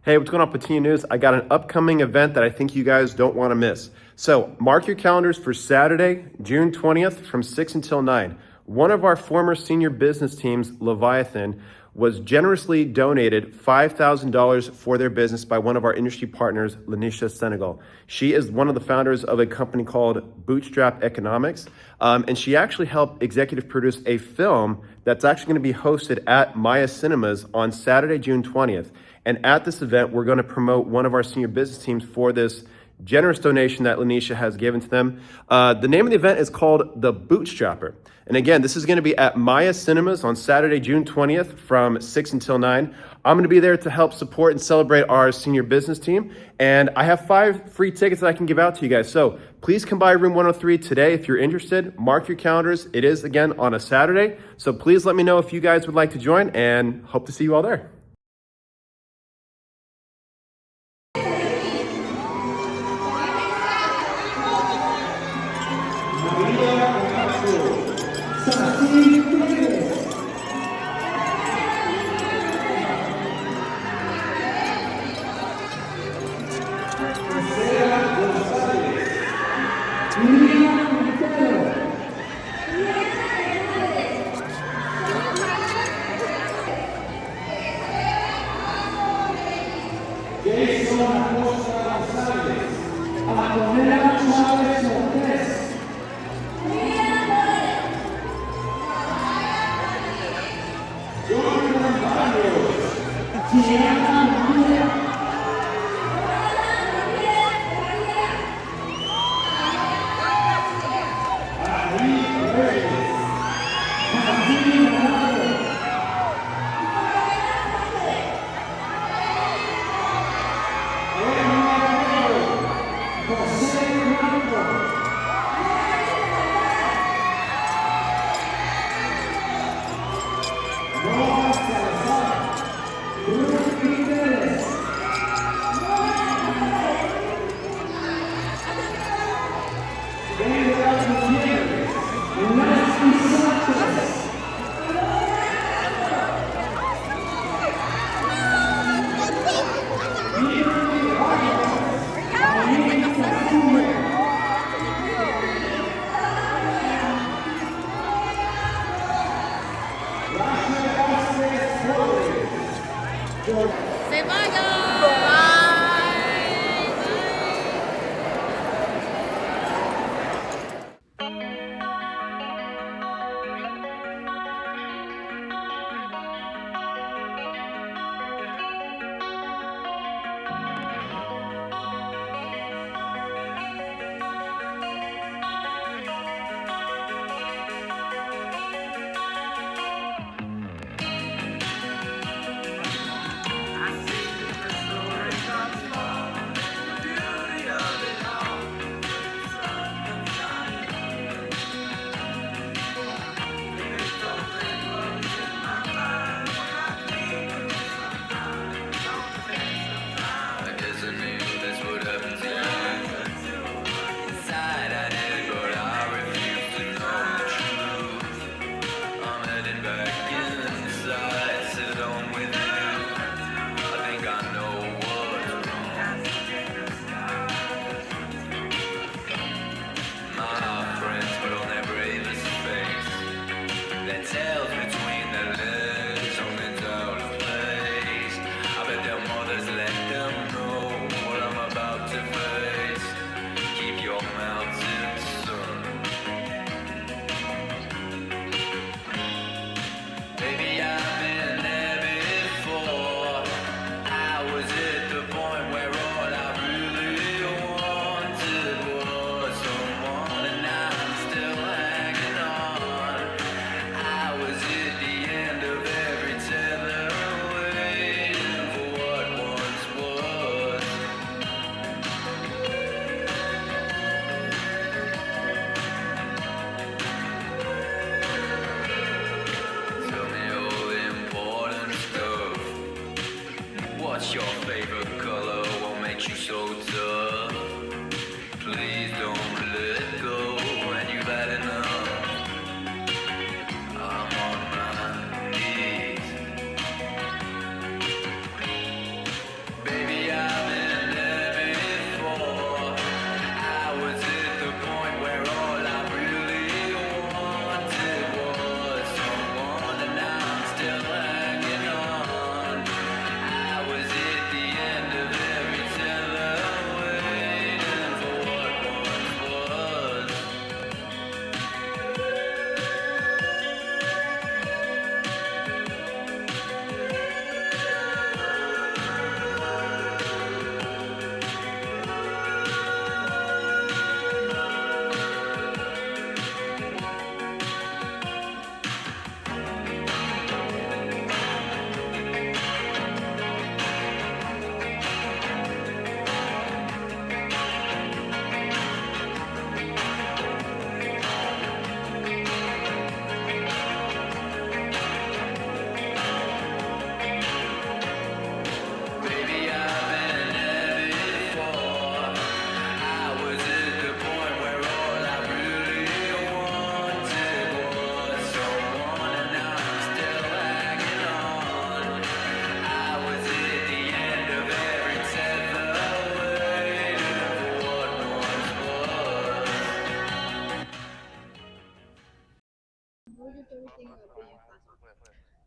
Hey, what's going on, Patiño News? I got an upcoming event that I think you guys don't want to miss. So mark your calendars for Saturday, June 20th from 6 until 9. One of our former senior business teams, Leviathan, was generously donated $5,000 for their business by one of our industry partners, Lanisha Senegal. She is one of the founders of a company called Bootstrap Economics, and she actually helped executive produce a film that's actually going to be hosted at Maya Cinemas on Saturday, June 20th. And at this event, we're going to promote one of our senior business teams for this generous donation that Lanisha has given to them. The name of the event is called The Bootstrapper. And again, this is going to be at Maya Cinemas on Saturday, June 20th from 6 until 9. I'm going to be there to help support and celebrate our senior business team. And I have 5 free tickets that I can give out to you guys. So please come by room 103 today if you're interested. Mark your calendars. It is, again, on a Saturday. So please let me know if you guys would like to join, and hope to see you all there.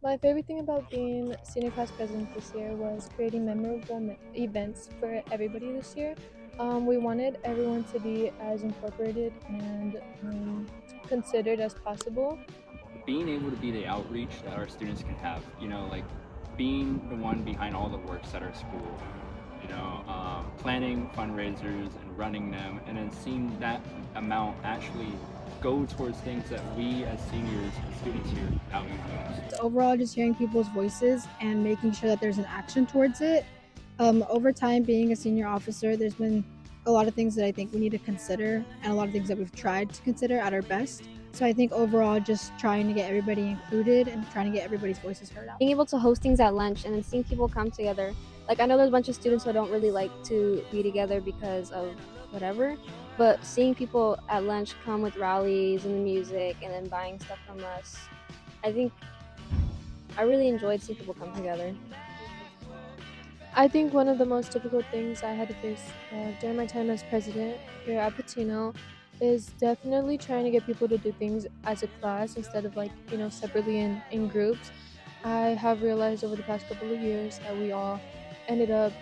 My favorite thing about being senior class president this year was creating memorable events for everybody this year. We wanted everyone to be as incorporated and considered as possible. Being able to be the outreach that our students can have, like being the one behind all the works at our school, planning fundraisers and running them, and then seeing that amount actually go towards things that we as seniors and students here value most. Overall, just hearing people's voices and making sure that there's an action towards it. Over time, being a senior officer, there's been a lot of things that I think we need to consider and a lot of things that we've tried to consider at our best. So I think overall, just trying to get everybody included and trying to get everybody's voices heard out. Being able to host things at lunch and then seeing people come together. Like, I know there's a bunch of students who don't really like to be together because of whatever, but seeing people at lunch come with rallies and music and then buying stuff from us, I think I really enjoyed seeing people come together. I think one of the most difficult things I had to face during my time as president here at Patino is definitely trying to get people to do things as a class instead of separately in groups. I have realized over the past couple of years that we all ended up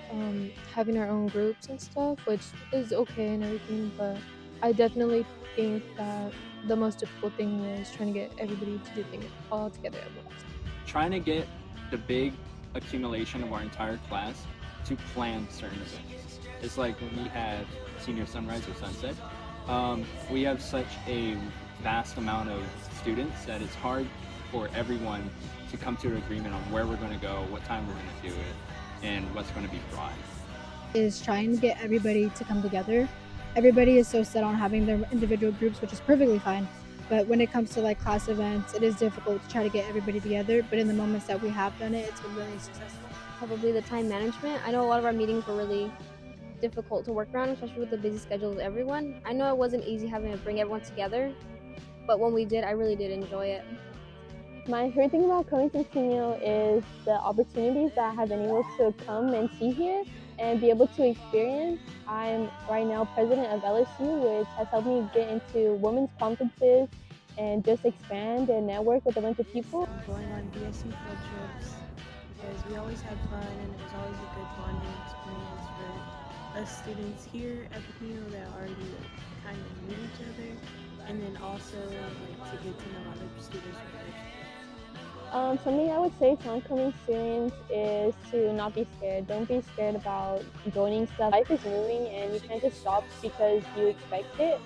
having our own groups and stuff, which is okay and everything, but I definitely think that the most difficult thing was trying to get everybody to do things all together at once. Trying to get the big accumulation of our entire class to plan certain events. It's like when we had senior sunrise or sunset, we have such a vast amount of students that it's hard for everyone to come to an agreement on where we're going to go, what time we're going to do it, and what's going to be brought. Is trying to get everybody to come together. Everybody is so set on having their individual groups, which is perfectly fine. But when it comes to like class events, it is difficult to try to get everybody together. But in the moments that we have done it, it's been really successful. Probably the time management. I know a lot of our meetings were really difficult to work around, especially with the busy schedule of everyone. I know it wasn't easy having to bring everyone together, but when we did, I really did enjoy it. My favorite thing about coming to Patiño is the opportunities that I have been able to come and see here and be able to experience. I'm right now president of LSU, which has helped me get into women's conferences and just expand and network with a bunch of people. Going on BSC field trips because we always had fun and it was always a good bonding experience for us students here at Patiño that already kind of knew each other, and then also to get to know other students from other schools. Something I would say to oncoming students is to not be scared. Don't be scared about joining stuff. Life is moving and you can't just stop because you expect it.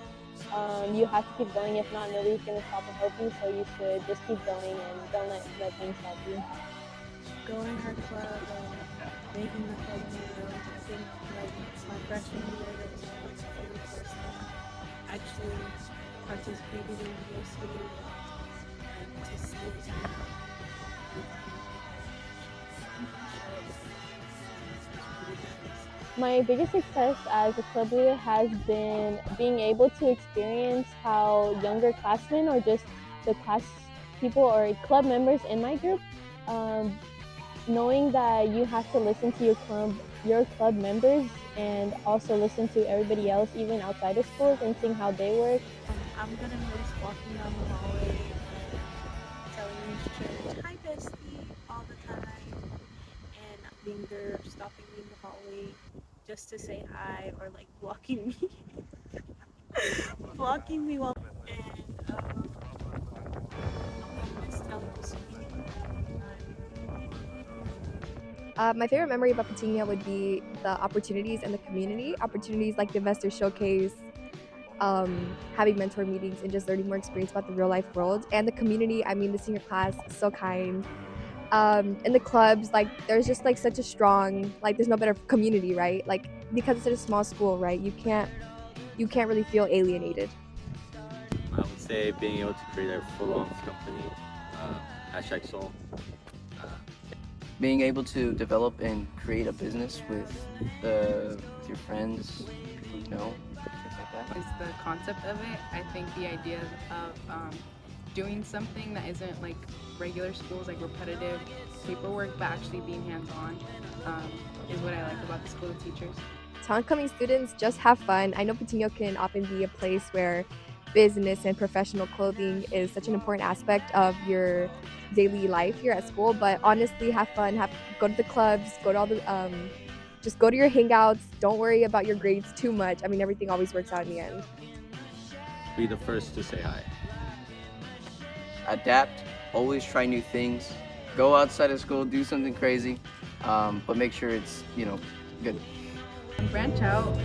You have to keep going. If not, nobody's going to stop and help you, so you should just keep going and don't let things stop you. Going her club and making the club new. I think my freshman year that was my very first time actually participated in BSC and to see it. My biggest success as a club leader has been being able to experience how younger classmen or just the class people or club members in my group, knowing that you have to listen to your club members and also listen to everybody else even outside of schools and seeing how they work. I'm gonna miss walking down the hallway and telling each church, "Hi bestie," all the time, and being there stopping me in the hallway just to say hi or like blocking me blocking me while and just telling me something all the time. My favorite memory about Patiño would be the opportunities and the community. Opportunities like the investor showcase, having mentor meetings, and just learning more experience about the real life world. And the community, I mean, the senior class is so kind. In the clubs, like there's just like such a strong, like there's no better community, right? Like because it's such a small school, right? You can't really feel alienated. I would say being able to create a full-on company, #Soul. Being able to develop and create a business with your friends, people you know, things like that. Is the concept of it. I think the idea of doing something that isn't like regular schools, like repetitive paperwork, but actually being hands-on is what I like about the School of Teachers. To oncoming students, just have fun. I know Patiño can often be a place where business and professional clothing is such an important aspect of your daily life here at school. But honestly, have fun, go to the clubs, go to all the just go to your hangouts. Don't worry about your grades too much. I mean, everything always works out in the end. Be the first to say hi. Adapt, always try new things, go outside of school, do something crazy, but make sure it's, good. Branch out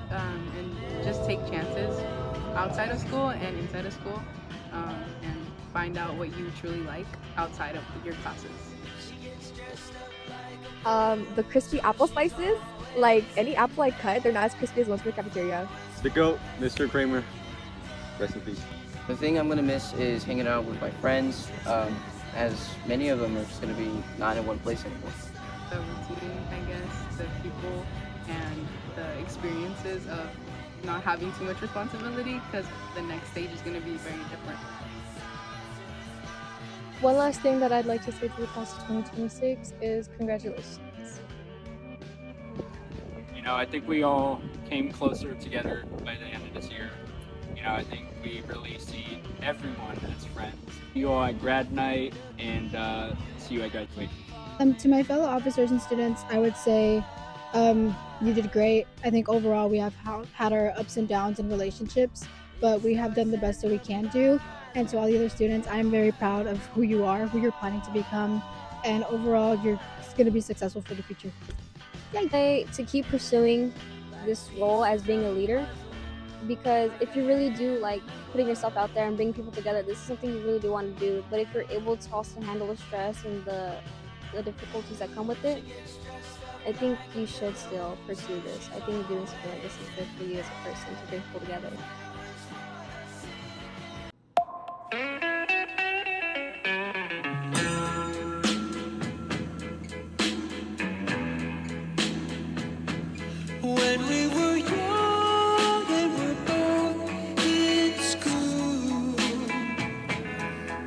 and just take chances outside of school and inside of school, and find out what you truly like outside of your classes. The crispy apple slices, like any apple I cut, they're not as crispy as ones from the cafeteria. The GOAT, Mr. Kramer. Rest in peace. The thing I'm gonna miss is hanging out with my friends, as many of them are just gonna be not in one place anymore. The routine, I guess, the people, and the experiences of not having too much responsibility, because the next stage is going to be very different. One last thing that I'd like to say to the class of 2026 is congratulations. You know, I think we all came closer together by the end of this year. You know, I think we really see everyone as friends. See you all at grad night, and see you at graduation. To my fellow officers and students, I would say you did great. I think overall we have had our ups and downs in relationships, but we have done the best that we can do. And to all the other students, I'm very proud of who you are, who you're planning to become, and overall you're going to be successful for the future. Yay! To keep pursuing this role as being a leader, because if you really do like putting yourself out there and bringing people together, this is something you really do want to do. But if you're able to also handle the stress and the difficulties that come with it, I think you should still pursue this. I think doing something like this is good for you as a person to bring people together. When we were young and we're both in school,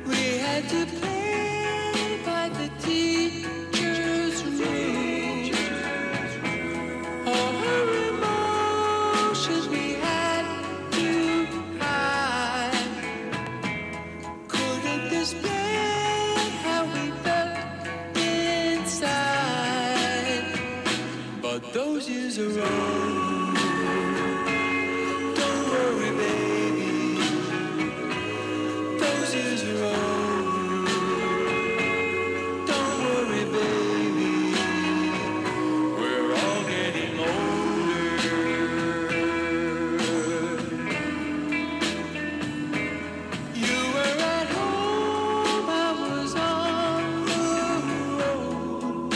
we had to play by the teacher's rules. All her emotions we had to hide, couldn't display how we felt inside. But those years are over. Don't worry, baby. Those years are over. Don't worry, baby. We're all getting older. You were at home, I was on the road.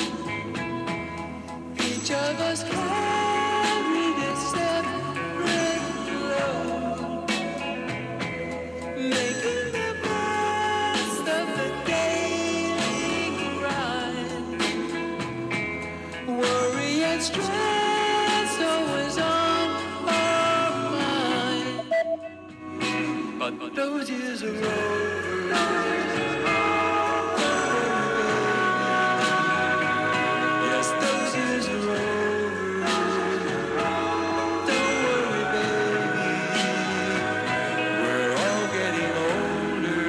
Each of us carried a separate load, making the best of the daily grind. Worry and stress always on our mind. But those years are over. Yes, those years are over. Don't worry, baby. We're all getting older.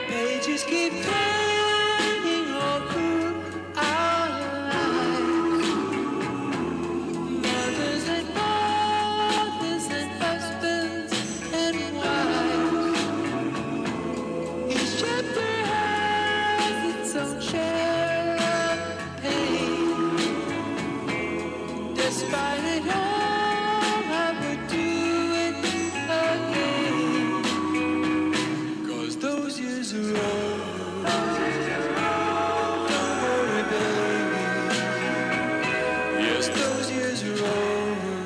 Pages keep turning all through our lives. Mothers and fathers and husbands and wives. Each chapter has its own share of pain. Despite it all, I would do it again. 'Cause those years are over. Don't worry, baby. Yes, those years are over.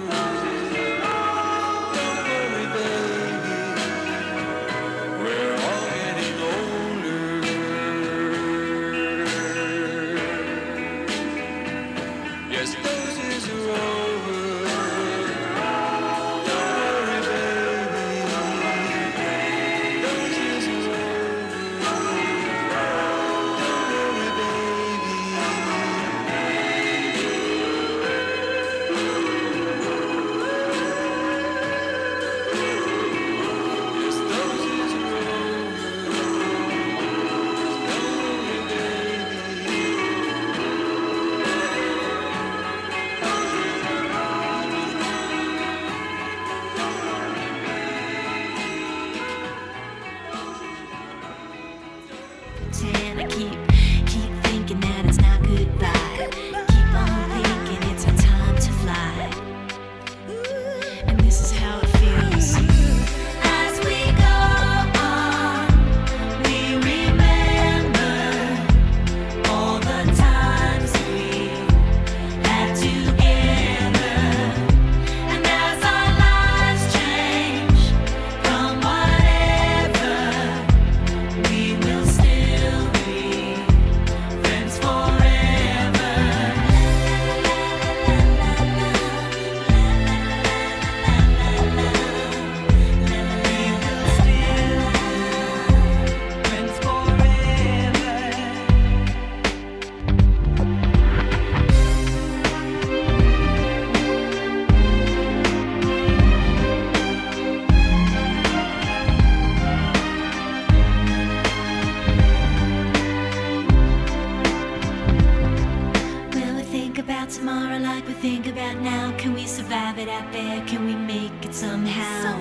we think about now. Can we survive it out there? Can we make it somehow?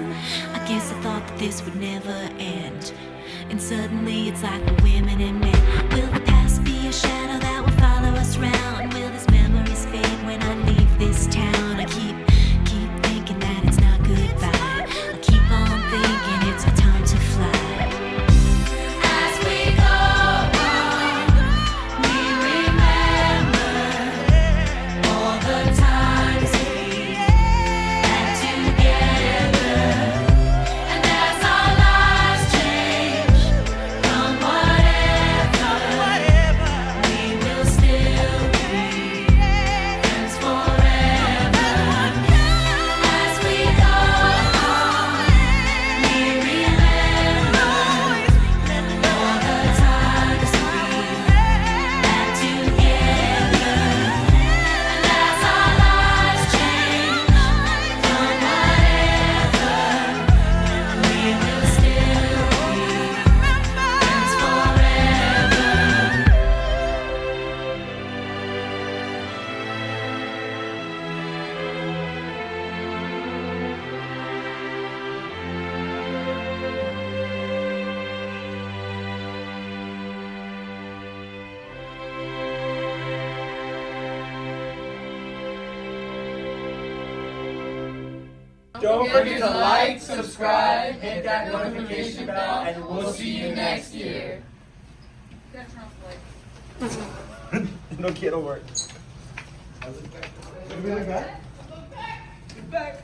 I guess I thought that this would never end, and suddenly it's like we're women and men. Will the past be a shadow that will follow us round? Will these memories fade when I leave this town? I keep thinking that it's not goodbye. I keep on thinking it's our time to fly. As we go on, we remember all the times we had together. And as our lives change from whatever, we will still be friends forever. As we go on, we remember all the times we had together. And as our lives change from whatever, we will still be friends forever. Don't forget to like, subscribe, hit that notification bell, and we'll see you next year. No quiero work. Back.